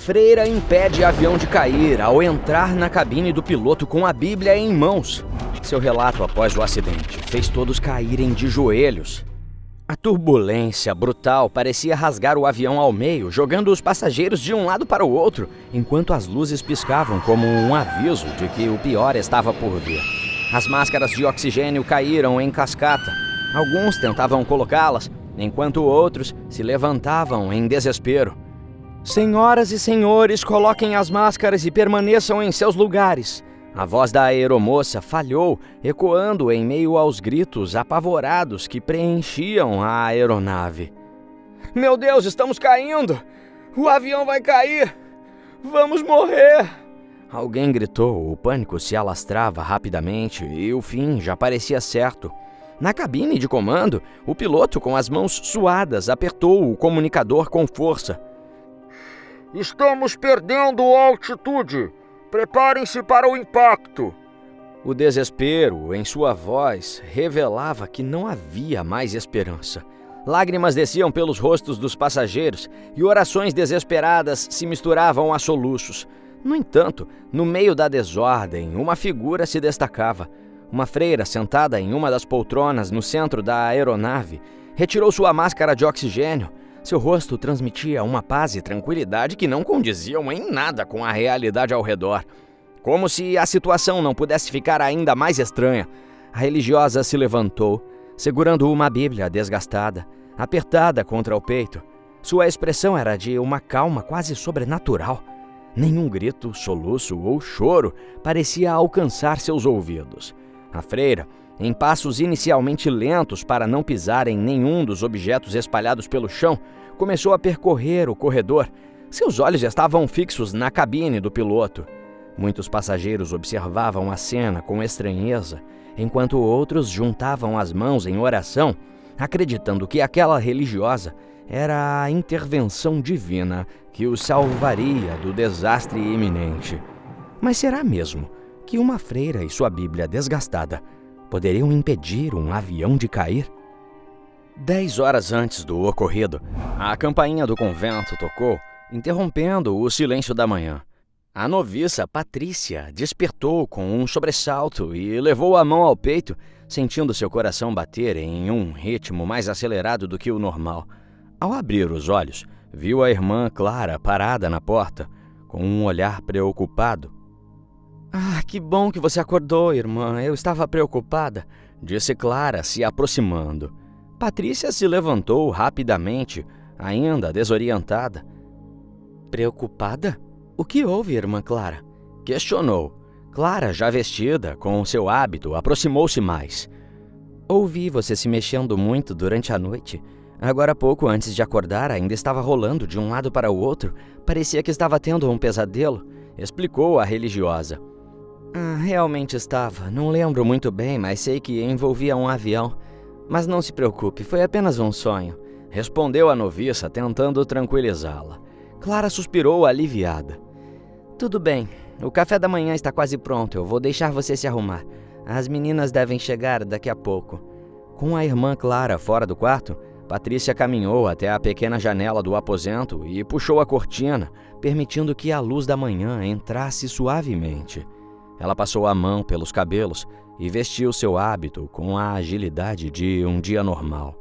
Freira impede avião de cair ao entrar na cabine do piloto com a Bíblia em mãos. Seu relato após o acidente fez todos caírem de joelhos. A turbulência brutal parecia rasgar o avião ao meio, jogando os passageiros de um lado para o outro, enquanto as luzes piscavam como um aviso de que o pior estava por vir. As máscaras de oxigênio caíram em cascata. Alguns tentavam colocá-las, enquanto outros se levantavam em desespero. Senhoras e senhores, coloquem as máscaras e permaneçam em seus lugares. A voz da aeromoça falhou, ecoando em meio aos gritos apavorados que preenchiam a aeronave. Meu Deus, estamos caindo! O avião vai cair! Vamos morrer! Alguém gritou, o pânico se alastrava rapidamente e o fim já parecia certo. Na cabine de comando, o piloto, com as mãos suadas, apertou o comunicador com força. Estamos perdendo altitude! Preparem-se para o impacto! O desespero em sua voz revelava que não havia mais esperança. Lágrimas desciam pelos rostos dos passageiros e orações desesperadas se misturavam a soluços. No entanto, no meio da desordem, uma figura se destacava. Uma freira sentada em uma das poltronas no centro da aeronave retirou sua máscara de oxigênio. Seu rosto transmitia uma paz e tranquilidade que não condiziam em nada com a realidade ao redor. Como se a situação não pudesse ficar ainda mais estranha, a religiosa se levantou, segurando uma Bíblia desgastada, apertada contra o peito. Sua expressão era de uma calma quase sobrenatural. Nenhum grito, soluço ou choro parecia alcançar seus ouvidos. A freira, em passos inicialmente lentos para não pisar em nenhum dos objetos espalhados pelo chão, começou a percorrer o corredor. Seus olhos estavam fixos na cabine do piloto. Muitos passageiros observavam a cena com estranheza, enquanto outros juntavam as mãos em oração, acreditando que aquela religiosa era a intervenção divina que os salvaria do desastre iminente. Mas será mesmo que uma freira e sua Bíblia desgastada poderiam impedir um avião de cair? 10 horas antes do ocorrido, a campainha do convento tocou, interrompendo o silêncio da manhã. A noviça Patrícia despertou com um sobressalto e levou a mão ao peito, sentindo seu coração bater em um ritmo mais acelerado do que o normal. Ao abrir os olhos, viu a irmã Clara parada na porta, com um olhar preocupado. Ah, que bom que você acordou, irmã. Eu estava preocupada, disse Clara, se aproximando. Patrícia se levantou rapidamente, ainda desorientada. Preocupada? O que houve, irmã Clara? Questionou. Clara, já vestida, com o seu hábito, aproximou-se mais. Ouvi você se mexendo muito durante a noite. Agora há pouco, antes de acordar, ainda estava rolando de um lado para o outro. Parecia que estava tendo um pesadelo, explicou a religiosa. Realmente estava. Não lembro muito bem, mas sei que envolvia um avião. Mas não se preocupe, foi apenas um sonho, respondeu a noviça, tentando tranquilizá-la. Clara suspirou aliviada. Tudo bem, o café da manhã está quase pronto, eu vou deixar você se arrumar. As meninas devem chegar daqui a pouco. Com a irmã Clara fora do quarto, Patrícia caminhou até a pequena janela do aposento e puxou a cortina, permitindo que a luz da manhã entrasse suavemente. Ela passou a mão pelos cabelos e vestiu seu hábito com a agilidade de um dia normal.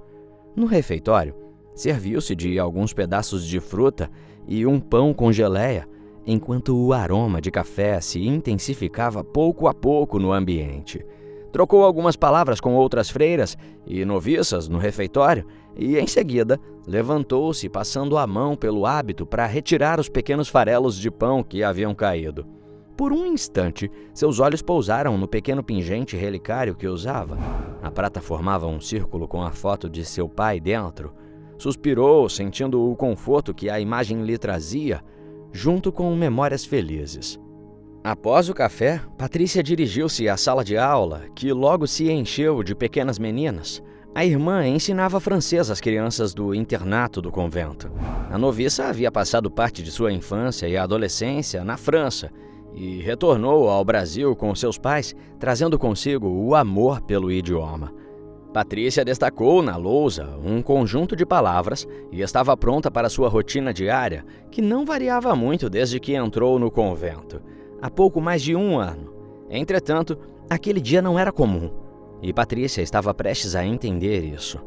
No refeitório, serviu-se de alguns pedaços de fruta e um pão com geleia, enquanto o aroma de café se intensificava pouco a pouco no ambiente. Trocou algumas palavras com outras freiras e noviças no refeitório e, em seguida, levantou-se passando a mão pelo hábito para retirar os pequenos farelos de pão que haviam caído. Por um instante, seus olhos pousaram no pequeno pingente relicário que usava. A prata formava um círculo com a foto de seu pai dentro. Suspirou, sentindo o conforto que a imagem lhe trazia, junto com memórias felizes. Após o café, Patrícia dirigiu-se à sala de aula, que logo se encheu de pequenas meninas. A irmã ensinava francês às crianças do internato do convento. A noviça havia passado parte de sua infância e adolescência na França, e retornou ao Brasil com seus pais, trazendo consigo o amor pelo idioma. Patrícia destacou na lousa um conjunto de palavras e estava pronta para sua rotina diária, que não variava muito desde que entrou no convento, há pouco mais de 1 ano. Entretanto, aquele dia não era comum, e Patrícia estava prestes a entender isso.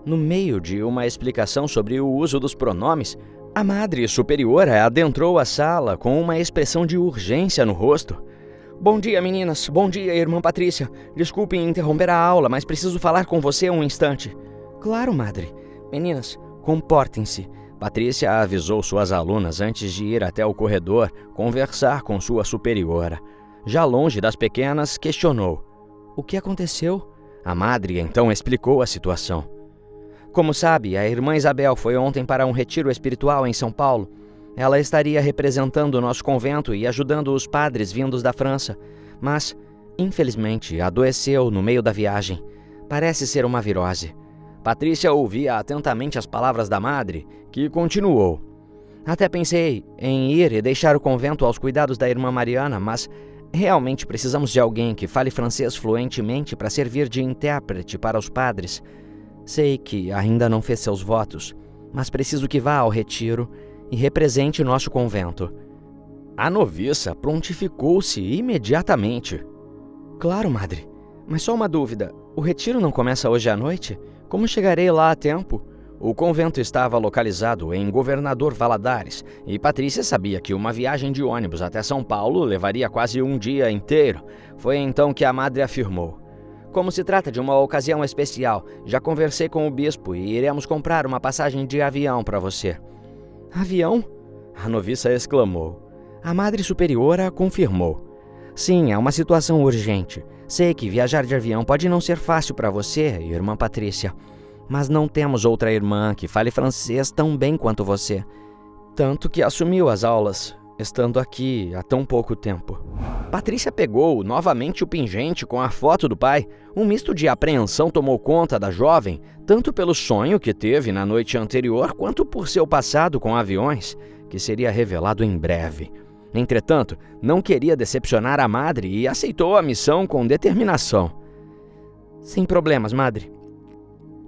No meio de uma explicação sobre o uso dos pronomes, a Madre Superiora adentrou a sala com uma expressão de urgência no rosto. Bom dia, meninas. Bom dia, irmã Patrícia. Desculpem interromper a aula, mas preciso falar com você um instante. Claro, Madre. Meninas, comportem-se. Patrícia avisou suas alunas antes de ir até o corredor conversar com sua superiora. Já longe das pequenas, questionou. O que aconteceu? A Madre então explicou a situação. Como sabe, a irmã Isabel foi ontem para um retiro espiritual em São Paulo. Ela estaria representando o nosso convento e ajudando os padres vindos da França, mas, infelizmente, adoeceu no meio da viagem. Parece ser uma virose. Patrícia ouvia atentamente as palavras da Madre, que continuou. Até pensei em ir e deixar o convento aos cuidados da irmã Mariana, mas realmente precisamos de alguém que fale francês fluentemente para servir de intérprete para os padres. Sei que ainda não fez seus votos, mas preciso que vá ao retiro e represente o nosso convento. A noviça prontificou-se imediatamente. Claro, Madre, mas só uma dúvida. O retiro não começa hoje à noite? Como chegarei lá a tempo? O convento estava localizado em Governador Valadares, e Patrícia sabia que uma viagem de ônibus até São Paulo levaria quase um dia inteiro. Foi então que a Madre afirmou. Como se trata de uma ocasião especial, já conversei com o bispo e iremos comprar uma passagem de avião para você. Avião? A noviça exclamou. A Madre Superiora confirmou. Sim, é uma situação urgente. Sei que viajar de avião pode não ser fácil para você, irmã Patrícia, mas não temos outra irmã que fale francês tão bem quanto você. Tanto que assumiu as aulas, estando aqui há tão pouco tempo. Patrícia pegou novamente o pingente com a foto do pai. Um misto de apreensão tomou conta da jovem, tanto pelo sonho que teve na noite anterior, quanto por seu passado com aviões, que seria revelado em breve. Entretanto, não queria decepcionar a Madre e aceitou a missão com determinação. Sem problemas, Madre.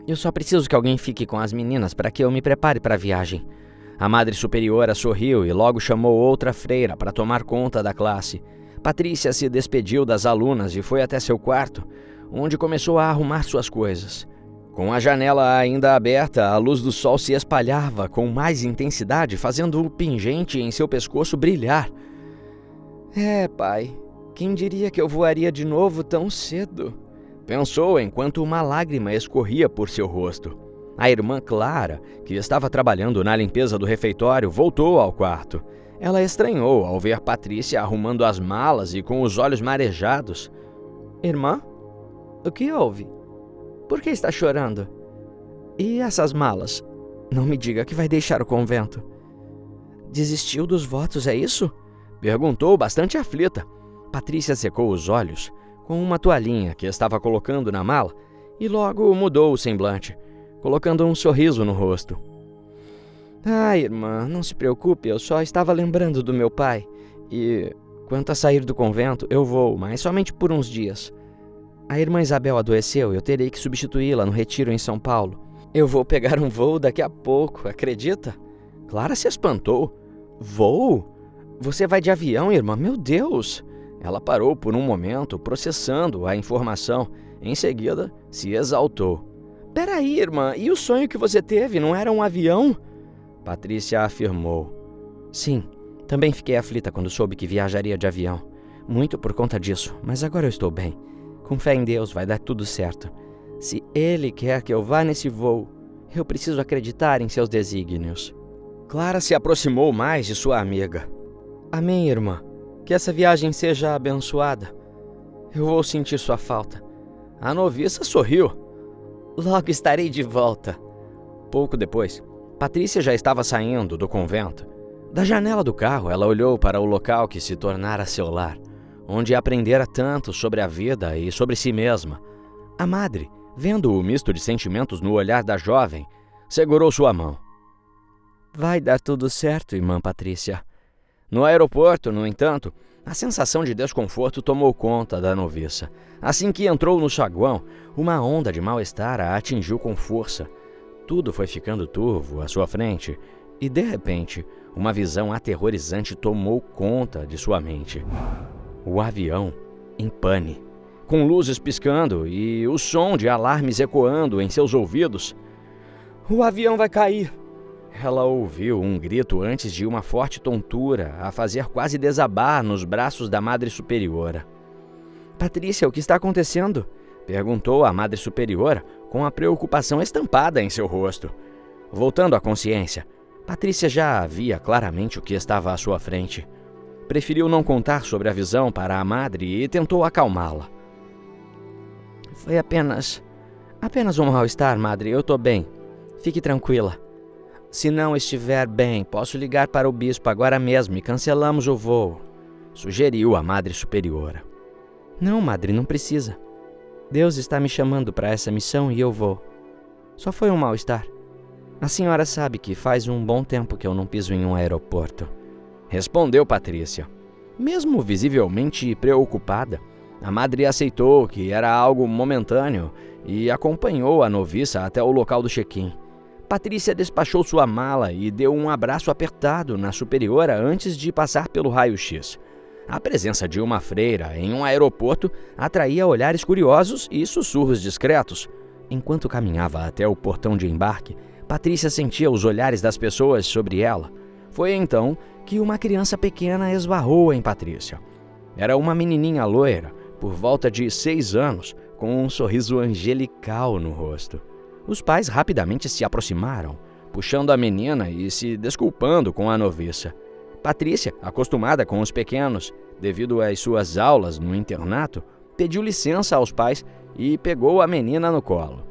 Eu só preciso que alguém fique com as meninas para que eu me prepare para a viagem. A Madre Superiora sorriu e logo chamou outra freira para tomar conta da classe. Patrícia se despediu das alunas e foi até seu quarto, onde começou a arrumar suas coisas. Com a janela ainda aberta, a luz do sol se espalhava com mais intensidade, fazendo o pingente em seu pescoço brilhar. Pai, quem diria que eu voaria de novo tão cedo? Pensou enquanto uma lágrima escorria por seu rosto. A irmã Clara, que estava trabalhando na limpeza do refeitório, voltou ao quarto. Ela estranhou ao ver Patrícia arrumando as malas e com os olhos marejados. Irmã? O que houve? Por que está chorando? E essas malas? Não me diga que vai deixar o convento. Desistiu dos votos, é isso? Perguntou bastante aflita. Patrícia secou os olhos com uma toalhinha que estava colocando na mala e logo mudou o semblante, colocando um sorriso no rosto. Irmã, não se preocupe, eu só estava lembrando do meu pai. E, quanto a sair do convento, eu vou, mas somente por uns dias. A irmã Isabel adoeceu e eu terei que substituí-la no retiro em São Paulo. Eu vou pegar um voo daqui a pouco, acredita? Clara se espantou. Voo? Você vai de avião, irmã? Meu Deus! Ela parou por um momento, processando a informação. Em seguida, se exaltou. Peraí, irmã, e o sonho que você teve não era um avião? Patrícia afirmou. Sim, também fiquei aflita quando soube que viajaria de avião. Muito por conta disso, mas agora eu estou bem. Com fé em Deus vai dar tudo certo. Se Ele quer que eu vá nesse voo, eu preciso acreditar em seus desígnios. Clara se aproximou mais de sua amiga. Amém, irmã. Que essa viagem seja abençoada. Eu vou sentir sua falta. A noviça sorriu. Logo estarei de volta. Pouco depois, Patrícia já estava saindo do convento. Da janela do carro, ela olhou para o local que se tornara seu lar, onde aprendera tanto sobre a vida e sobre si mesma. A Madre, vendo o misto de sentimentos no olhar da jovem, segurou sua mão. Vai dar tudo certo, irmã Patrícia. No aeroporto, no entanto, a sensação de desconforto tomou conta da noviça. Assim que entrou no saguão, uma onda de mal-estar a atingiu com força. Tudo foi ficando turvo à sua frente e, de repente, uma visão aterrorizante tomou conta de sua mente. O avião em pane, com luzes piscando e o som de alarmes ecoando em seus ouvidos. "O avião vai cair!" Ela ouviu um grito antes de uma forte tontura a fazer quase desabar nos braços da Madre Superiora. "Patrícia, o que está acontecendo?" perguntou a Madre Superiora com a preocupação estampada em seu rosto. Voltando à consciência, Patrícia já via claramente o que estava à sua frente. Preferiu não contar sobre a visão para a madre e tentou acalmá-la. "Foi apenas um mal-estar, madre. Eu estou bem. Fique tranquila. Se não estiver bem, posso ligar para o bispo agora mesmo e cancelamos o voo", sugeriu a Madre Superiora. "Não, madre, não precisa. Deus está me chamando para essa missão e eu vou. Só foi um mal-estar. A senhora sabe que faz um bom tempo que eu não piso em um aeroporto", respondeu Patrícia. Mesmo visivelmente preocupada, a madre aceitou que era algo momentâneo e acompanhou a noviça até o local do check-in. Patrícia despachou sua mala e deu um abraço apertado na superiora antes de passar pelo raio-x. A presença de uma freira em um aeroporto atraía olhares curiosos e sussurros discretos. Enquanto caminhava até o portão de embarque, Patrícia sentia os olhares das pessoas sobre ela. Foi então que uma criança pequena esbarrou em Patrícia. Era uma menininha loira, por volta de 6 anos, com um sorriso angelical no rosto. Os pais rapidamente se aproximaram, puxando a menina e se desculpando com a noviça. Patrícia, acostumada com os pequenos, devido às suas aulas no internato, pediu licença aos pais e pegou a menina no colo.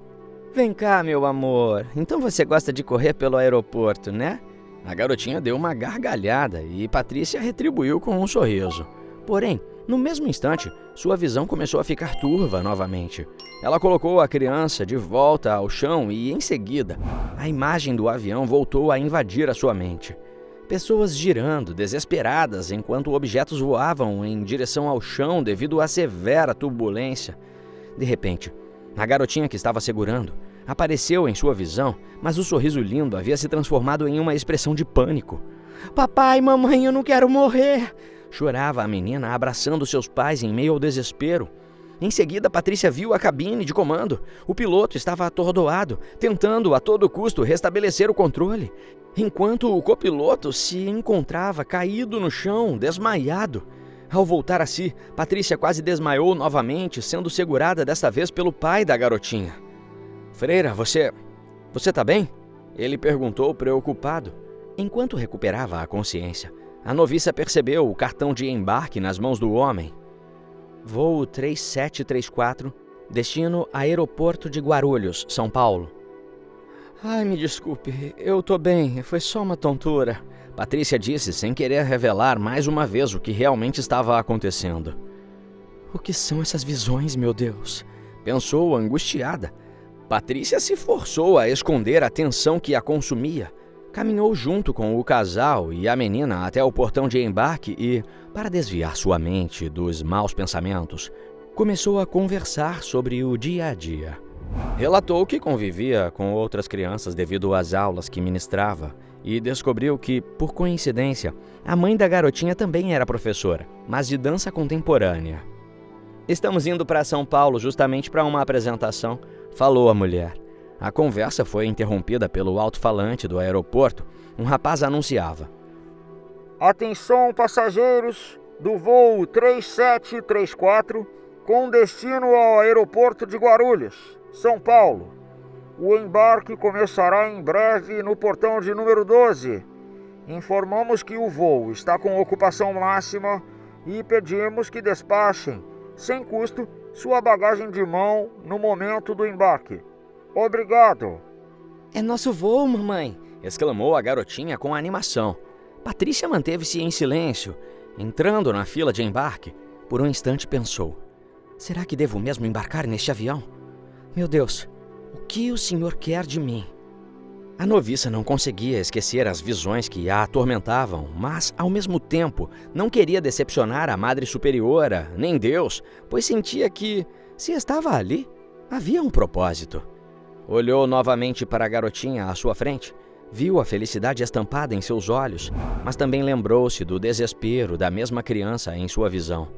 "Vem cá, meu amor. Então você gosta de correr pelo aeroporto, né?" A garotinha deu uma gargalhada e Patrícia retribuiu com um sorriso. Porém, no mesmo instante, sua visão começou a ficar turva novamente. Ela colocou a criança de volta ao chão e, em seguida, a imagem do avião voltou a invadir a sua mente. Pessoas girando, desesperadas, enquanto objetos voavam em direção ao chão devido à severa turbulência. De repente, a garotinha que estava segurando apareceu em sua visão, mas o sorriso lindo havia se transformado em uma expressão de pânico. "Papai, mamãe, eu não quero morrer!" chorava a menina, abraçando seus pais em meio ao desespero. Em seguida, Patrícia viu a cabine de comando. O piloto estava atordoado, tentando a todo custo restabelecer o controle, enquanto o copiloto se encontrava caído no chão, desmaiado. Ao voltar a si, Patrícia quase desmaiou novamente, sendo segurada desta vez pelo pai da garotinha. "Freira, você tá bem?" ele perguntou, preocupado. Enquanto recuperava a consciência, a noviça percebeu o cartão de embarque nas mãos do homem. "Voo 3734, destino Aeroporto de Guarulhos, São Paulo." "Ai, me desculpe, eu tô bem, foi só uma tontura", Patrícia disse sem querer revelar mais uma vez o que realmente estava acontecendo. "O que são essas visões, meu Deus?" pensou angustiada. Patrícia se forçou a esconder a tensão que a consumia. Caminhou junto com o casal e a menina até o portão de embarque e, para desviar sua mente dos maus pensamentos, começou a conversar sobre o dia a dia. Relatou que convivia com outras crianças devido às aulas que ministrava e descobriu que, por coincidência, a mãe da garotinha também era professora, mas de dança contemporânea. "Estamos indo para São Paulo justamente para uma apresentação", falou a mulher. A conversa foi interrompida pelo alto-falante do aeroporto. Um rapaz anunciava: "Atenção, passageiros do voo 3734 com destino ao aeroporto de Guarulhos, São Paulo. O embarque começará em breve no portão de número 12. Informamos que o voo está com ocupação máxima e pedimos que despachem, sem custo, sua bagagem de mão no momento do embarque. Obrigado." "É nosso voo, mamãe!" exclamou a garotinha com animação. Patrícia manteve-se em silêncio, entrando na fila de embarque. Por um instante pensou: será que devo mesmo embarcar neste avião? Meu Deus, o que o senhor quer de mim? A noviça não conseguia esquecer as visões que a atormentavam, mas, ao mesmo tempo, não queria decepcionar a Madre Superiora, nem Deus, pois sentia que, se estava ali, havia um propósito. Olhou novamente para a garotinha à sua frente, viu a felicidade estampada em seus olhos, mas também lembrou-se do desespero da mesma criança em sua visão.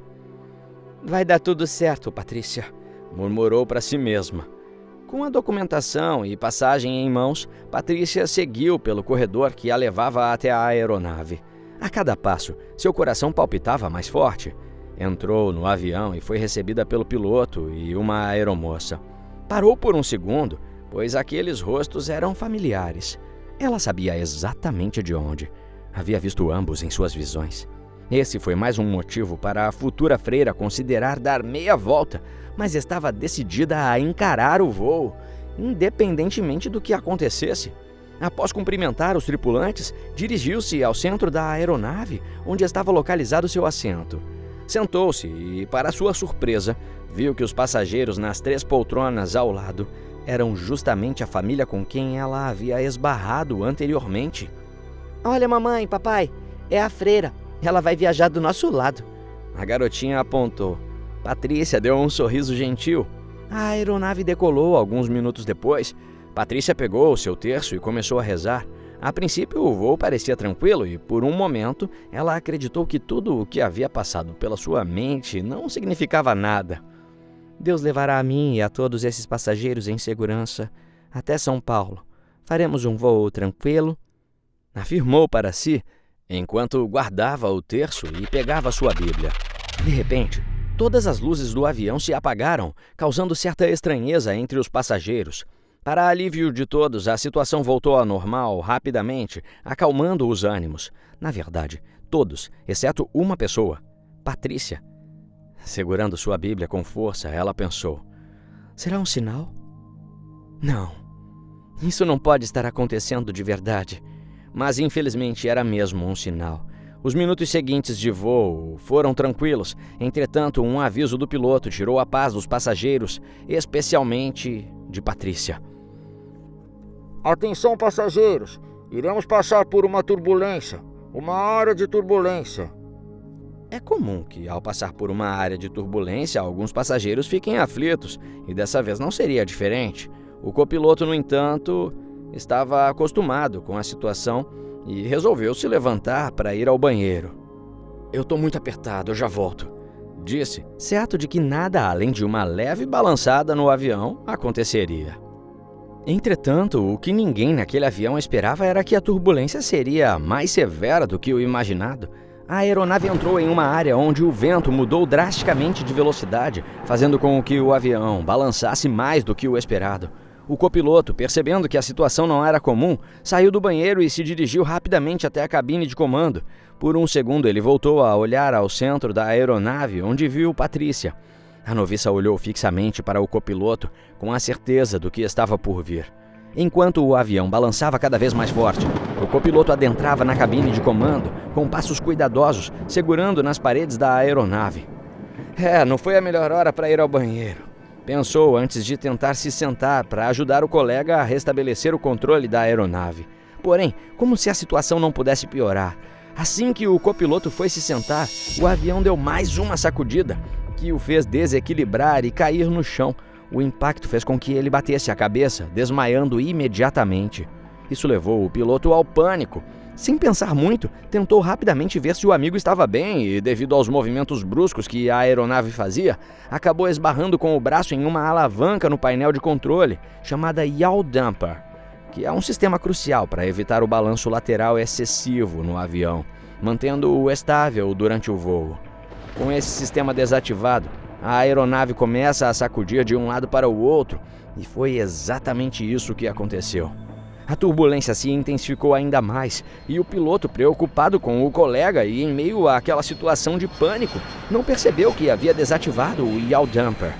"Vai dar tudo certo, Patrícia", murmurou para si mesma. Com a documentação e passagem em mãos, Patrícia seguiu pelo corredor que a levava até a aeronave. A cada passo, seu coração palpitava mais forte. Entrou no avião e foi recebida pelo piloto e uma aeromoça. Parou por um segundo, pois aqueles rostos eram familiares. Ela sabia exatamente de onde. Havia visto ambos em suas visões. Esse foi mais um motivo para a futura freira considerar dar meia volta, mas estava decidida a encarar o voo, independentemente do que acontecesse. Após cumprimentar os tripulantes, dirigiu-se ao centro da aeronave, onde estava localizado seu assento. Sentou-se e, para sua surpresa, viu que os passageiros nas 3 poltronas ao lado eram justamente a família com quem ela havia esbarrado anteriormente. "Olha, mamãe, papai, é a freira. Ela vai viajar do nosso lado." A garotinha apontou. Patrícia deu um sorriso gentil. A aeronave decolou alguns minutos depois. Patrícia pegou o seu terço e começou a rezar. A princípio, o voo parecia tranquilo e, por um momento, ela acreditou que tudo o que havia passado pela sua mente não significava nada. "Deus levará a mim e a todos esses passageiros em segurança até São Paulo. Faremos um voo tranquilo", afirmou para si, enquanto guardava o terço e pegava sua Bíblia. De repente, todas as luzes do avião se apagaram, causando certa estranheza entre os passageiros. Para alívio de todos, a situação voltou ao normal rapidamente, acalmando os ânimos. Na verdade, todos, exceto uma pessoa, Patrícia. Segurando sua Bíblia com força, ela pensou: será um sinal? Não, isso não pode estar acontecendo de verdade. Mas infelizmente era mesmo um sinal. Os minutos seguintes de voo foram tranquilos. Entretanto, um aviso do piloto tirou a paz dos passageiros, especialmente de Patrícia. "Atenção, passageiros! Iremos passar por uma turbulência, uma área de turbulência." É comum que, ao passar por uma área de turbulência, alguns passageiros fiquem aflitos, e dessa vez não seria diferente. O copiloto, no entanto, estava acostumado com a situação e resolveu se levantar para ir ao banheiro. "Eu estou muito apertado, eu já volto", disse, certo de que nada além de uma leve balançada no avião aconteceria. Entretanto, o que ninguém naquele avião esperava era que a turbulência seria mais severa do que o imaginado. A aeronave entrou em uma área onde o vento mudou drasticamente de velocidade, fazendo com que o avião balançasse mais do que o esperado. O copiloto, percebendo que a situação não era comum, saiu do banheiro e se dirigiu rapidamente até a cabine de comando. Por um segundo, ele voltou a olhar ao centro da aeronave, onde viu Patrícia. A noviça olhou fixamente para o copiloto, com a certeza do que estava por vir. Enquanto o avião balançava cada vez mais forte, o copiloto adentrava na cabine de comando, com passos cuidadosos, segurando nas paredes da aeronave. Não foi a melhor hora para ir ao banheiro", pensou antes de tentar se sentar para ajudar o colega a restabelecer o controle da aeronave. Porém, como se a situação não pudesse piorar, assim que o copiloto foi se sentar, o avião deu mais uma sacudida, que o fez desequilibrar e cair no chão. O impacto fez com que ele batesse a cabeça, desmaiando imediatamente. Isso levou o piloto ao pânico. Sem pensar muito, tentou rapidamente ver se o amigo estava bem e, devido aos movimentos bruscos que a aeronave fazia, acabou esbarrando com o braço em uma alavanca no painel de controle, chamada yaw damper, que é um sistema crucial para evitar o balanço lateral excessivo no avião, mantendo-o estável durante o voo. Com esse sistema desativado, a aeronave começa a sacudir de um lado para o outro, e foi exatamente isso que aconteceu. A turbulência se intensificou ainda mais, e o piloto, preocupado com o colega e em meio àquela situação de pânico, não percebeu que havia desativado o yaw damper.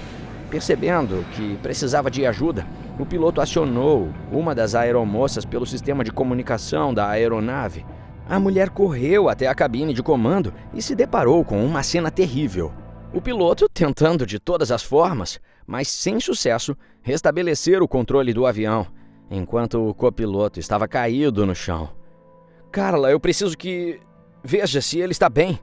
Percebendo que precisava de ajuda, o piloto acionou uma das aeromoças pelo sistema de comunicação da aeronave. A mulher correu até a cabine de comando e se deparou com uma cena terrível. O piloto, tentando de todas as formas, mas sem sucesso, restabelecer o controle do avião. enquanto o copiloto estava caído no chão. "Carla, eu preciso que... veja se ele está bem",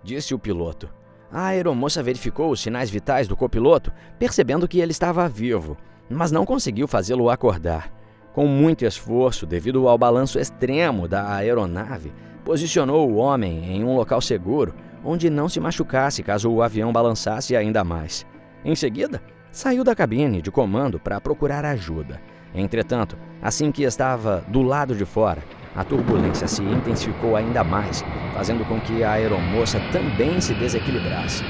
disse o piloto. A aeromoça verificou os sinais vitais do copiloto, percebendo que ele estava vivo, mas não conseguiu fazê-lo acordar. Com muito esforço, devido ao balanço extremo da aeronave, posicionou o homem em um local seguro, onde não se machucasse caso o avião balançasse ainda mais. Em seguida, saiu da cabine de comando para procurar ajuda. Entretanto, assim que estava do lado de fora, a turbulência se intensificou ainda mais, fazendo com que a aeromoça também se desequilibrasse.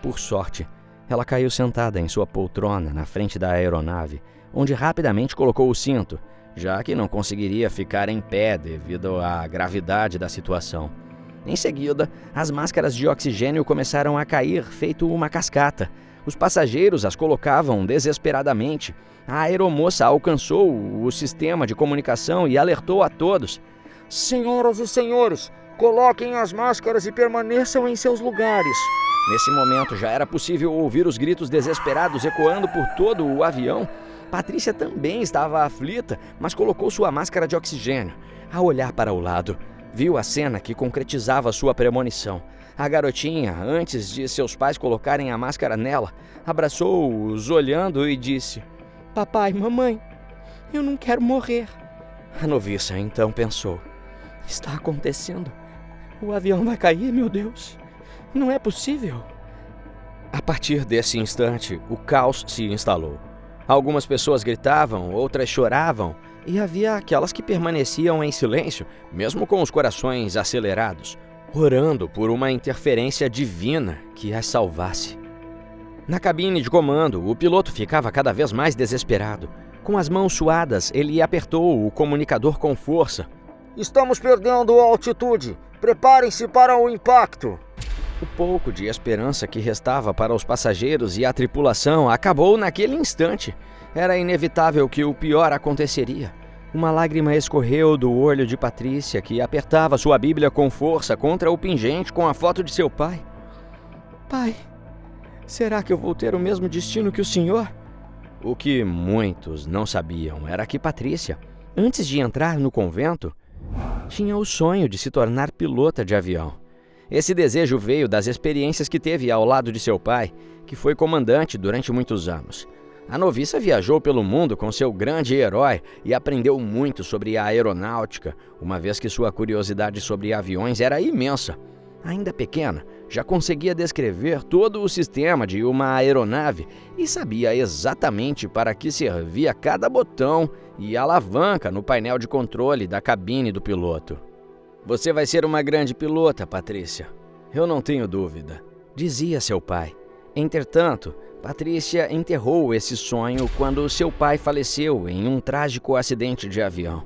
Por sorte, ela caiu sentada em sua poltrona na frente da aeronave, onde rapidamente colocou o cinto, já que não conseguiria ficar em pé devido à gravidade da situação. Em seguida, as máscaras de oxigênio começaram a cair feito uma cascata. Os passageiros as colocavam desesperadamente. A aeromoça alcançou o sistema de comunicação e alertou a todos: "Senhoras e senhores, coloquem as máscaras e permaneçam em seus lugares." Nesse momento já era possível ouvir os gritos desesperados ecoando por todo o avião. Patrícia também estava aflita, mas colocou sua máscara de oxigênio. Ao olhar para o lado, viu a cena que concretizava sua premonição. A garotinha, antes de seus pais colocarem a máscara nela, abraçou-os olhando e disse: "Papai, mamãe, eu não quero morrer." A noviça então pensou: "Está acontecendo. O avião vai cair, meu Deus. Não é possível." A partir desse instante, o caos se instalou. Algumas pessoas gritavam, outras choravam, e havia aquelas que permaneciam em silêncio, mesmo com os corações acelerados, orando por uma interferência divina que as salvasse. Na cabine de comando, o piloto ficava cada vez mais desesperado. Com as mãos suadas, ele apertou o comunicador com força. "Estamos perdendo altitude. Preparem-se para o impacto." O pouco de esperança que restava para os passageiros e a tripulação acabou naquele instante. Era inevitável que o pior aconteceria. Uma lágrima escorreu do olho de Patrícia, que apertava sua Bíblia com força contra o pingente com a foto de seu pai. "Pai, será que eu vou ter o mesmo destino que o senhor?" O que muitos não sabiam era que Patrícia, antes de entrar no convento, tinha o sonho de se tornar pilota de avião. Esse desejo veio das experiências que teve ao lado de seu pai, que foi comandante durante muitos anos. A noviça viajou pelo mundo com seu grande herói e aprendeu muito sobre a aeronáutica, uma vez que sua curiosidade sobre aviões era imensa. Ainda pequena, já conseguia descrever todo o sistema de uma aeronave e sabia exatamente para que servia cada botão e alavanca no painel de controle da cabine do piloto. "Você vai ser uma grande pilota, Patrícia. Eu não tenho dúvida", dizia seu pai. Entretanto, Patrícia enterrou esse sonho quando seu pai faleceu em um trágico acidente de avião.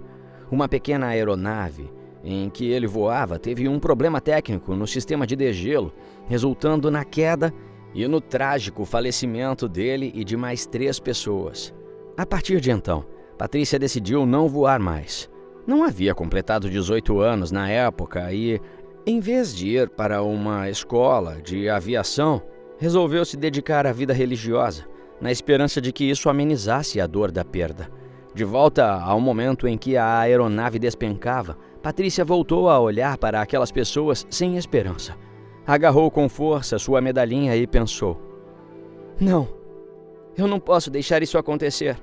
Uma pequena aeronave em que ele voava teve um problema técnico no sistema de degelo, resultando na queda e no trágico falecimento dele e de mais 3 pessoas. A partir de então, Patrícia decidiu não voar mais. Não havia completado 18 anos na época e, em vez de ir para uma escola de aviação, resolveu se dedicar à vida religiosa, na esperança de que isso amenizasse a dor da perda. De volta ao momento em que a aeronave despencava, Patrícia voltou a olhar para aquelas pessoas sem esperança. Agarrou com força sua medalhinha e pensou: "Não, eu não posso deixar isso acontecer.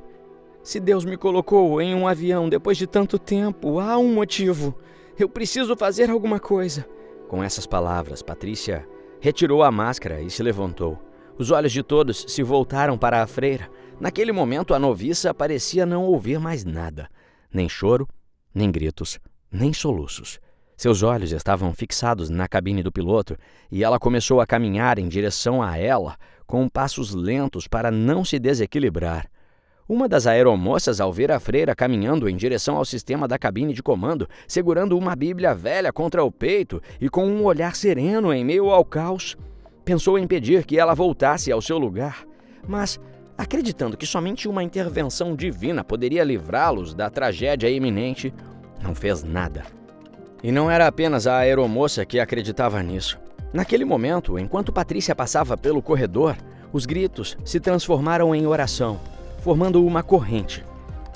Se Deus me colocou em um avião depois de tanto tempo, há um motivo. Eu preciso fazer alguma coisa." Com essas palavras, Patrícia retirou a máscara e se levantou. Os olhos de todos se voltaram para a freira. Naquele momento, a noviça parecia não ouvir mais nada. Nem choro, nem gritos, nem soluços. Seus olhos estavam fixados na cabine do piloto e ela começou a caminhar em direção a ela, com passos lentos para não se desequilibrar. Uma das aeromoças, ao ver a freira caminhando em direção ao sistema da cabine de comando, segurando uma Bíblia velha contra o peito e com um olhar sereno em meio ao caos, pensou em pedir que ela voltasse ao seu lugar, mas, acreditando que somente uma intervenção divina poderia livrá-los da tragédia iminente, não fez nada. E não era apenas a aeromoça que acreditava nisso. Naquele momento, enquanto Patrícia passava pelo corredor, os gritos se transformaram em oração, formando uma corrente.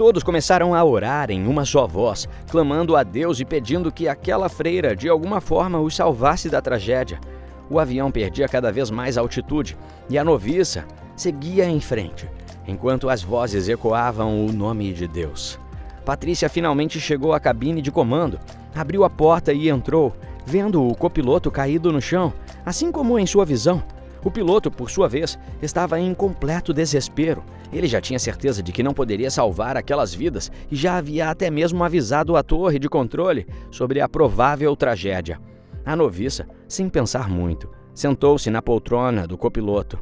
todos começaram a orar em uma só voz, clamando a Deus e pedindo que aquela freira, de alguma forma, os salvasse da tragédia. O avião perdia cada vez mais altitude e a noviça seguia em frente, enquanto as vozes ecoavam o nome de Deus. Patrícia finalmente chegou à cabine de comando, abriu a porta e entrou, vendo o copiloto caído no chão, assim como em sua visão. O piloto, por sua vez, estava em completo desespero. Ele já tinha certeza de que não poderia salvar aquelas vidas e já havia até mesmo avisado a torre de controle sobre a provável tragédia. A noviça, sem pensar muito, sentou-se na poltrona do copiloto.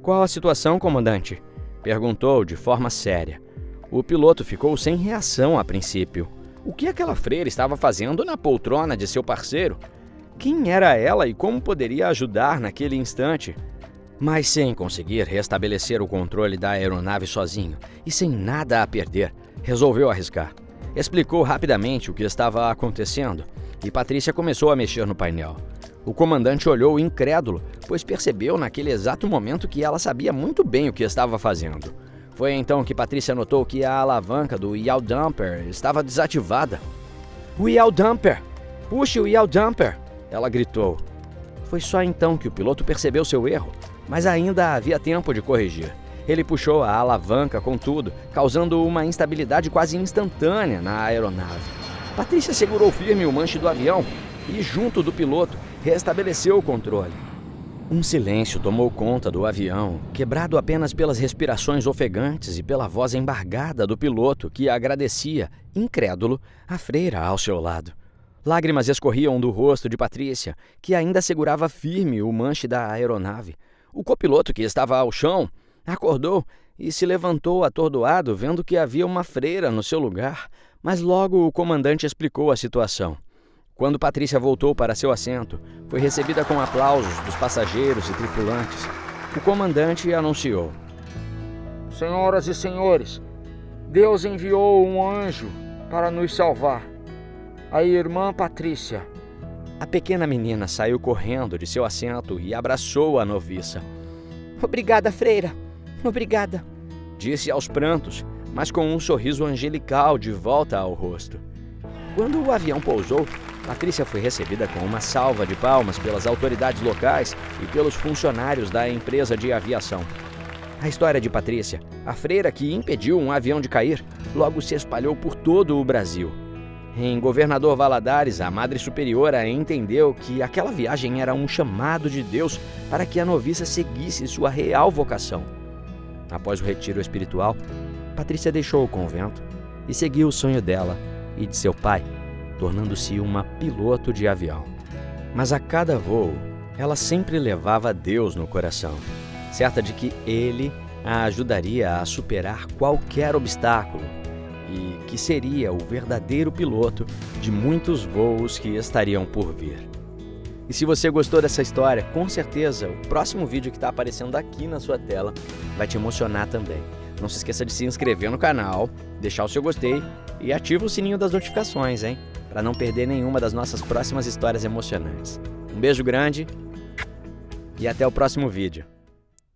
"Qual a situação, comandante?" perguntou de forma séria. O piloto ficou sem reação a princípio. O que aquela freira estava fazendo na poltrona de seu parceiro? Quem era ela e como poderia ajudar naquele instante? Mas sem conseguir restabelecer o controle da aeronave sozinho e sem nada a perder, resolveu arriscar. Explicou rapidamente o que estava acontecendo e Patrícia começou a mexer no painel. O comandante olhou incrédulo, pois percebeu naquele exato momento que ela sabia muito bem o que estava fazendo. Foi então que Patrícia notou que a alavanca do yaw damper estava desativada. "O yaw damper! Puxe o yaw damper!" ela gritou. Foi só então que o piloto percebeu seu erro, mas ainda havia tempo de corrigir. Ele puxou a alavanca com tudo, causando uma instabilidade quase instantânea na aeronave. Patrícia segurou firme o manche do avião e, junto do piloto, restabeleceu o controle. Um silêncio tomou conta do avião, quebrado apenas pelas respirações ofegantes e pela voz embargada do piloto, que agradecia, incrédulo, a freira ao seu lado. Lágrimas escorriam do rosto de Patrícia, que ainda segurava firme o manche da aeronave. O copiloto, que estava ao chão, acordou e se levantou atordoado, vendo que havia uma freira no seu lugar, mas logo o comandante explicou a situação. Quando Patrícia voltou para seu assento, foi recebida com aplausos dos passageiros e tripulantes. O comandante anunciou: Senhoras e senhores, Deus enviou um anjo para nos salvar. A irmã Patrícia. A pequena menina saiu correndo de seu assento e abraçou a noviça. "Obrigada, freira. Obrigada", disse aos prantos, mas com um sorriso angelical de volta ao rosto. Quando o avião pousou, Patrícia foi recebida com uma salva de palmas pelas autoridades locais e pelos funcionários da empresa de aviação. A história de Patrícia, a freira que impediu um avião de cair, logo se espalhou por todo o Brasil. Em Governador Valadares, a Madre Superiora entendeu que aquela viagem era um chamado de Deus para que a noviça seguisse sua real vocação. Após o retiro espiritual, Patrícia deixou o convento e seguiu o sonho dela e de seu pai, tornando-se uma piloto de avião. Mas a cada voo, ela sempre levava Deus no coração, certa de que Ele a ajudaria a superar qualquer obstáculo e que seria o verdadeiro piloto de muitos voos que estariam por vir. E se você gostou dessa história, com certeza o próximo vídeo que está aparecendo aqui na sua tela vai te emocionar também. Não se esqueça de se inscrever no canal, deixar o seu gostei e ativa o sininho das notificações, hein? Para não perder nenhuma das nossas próximas histórias emocionantes. Um beijo grande e até o próximo vídeo.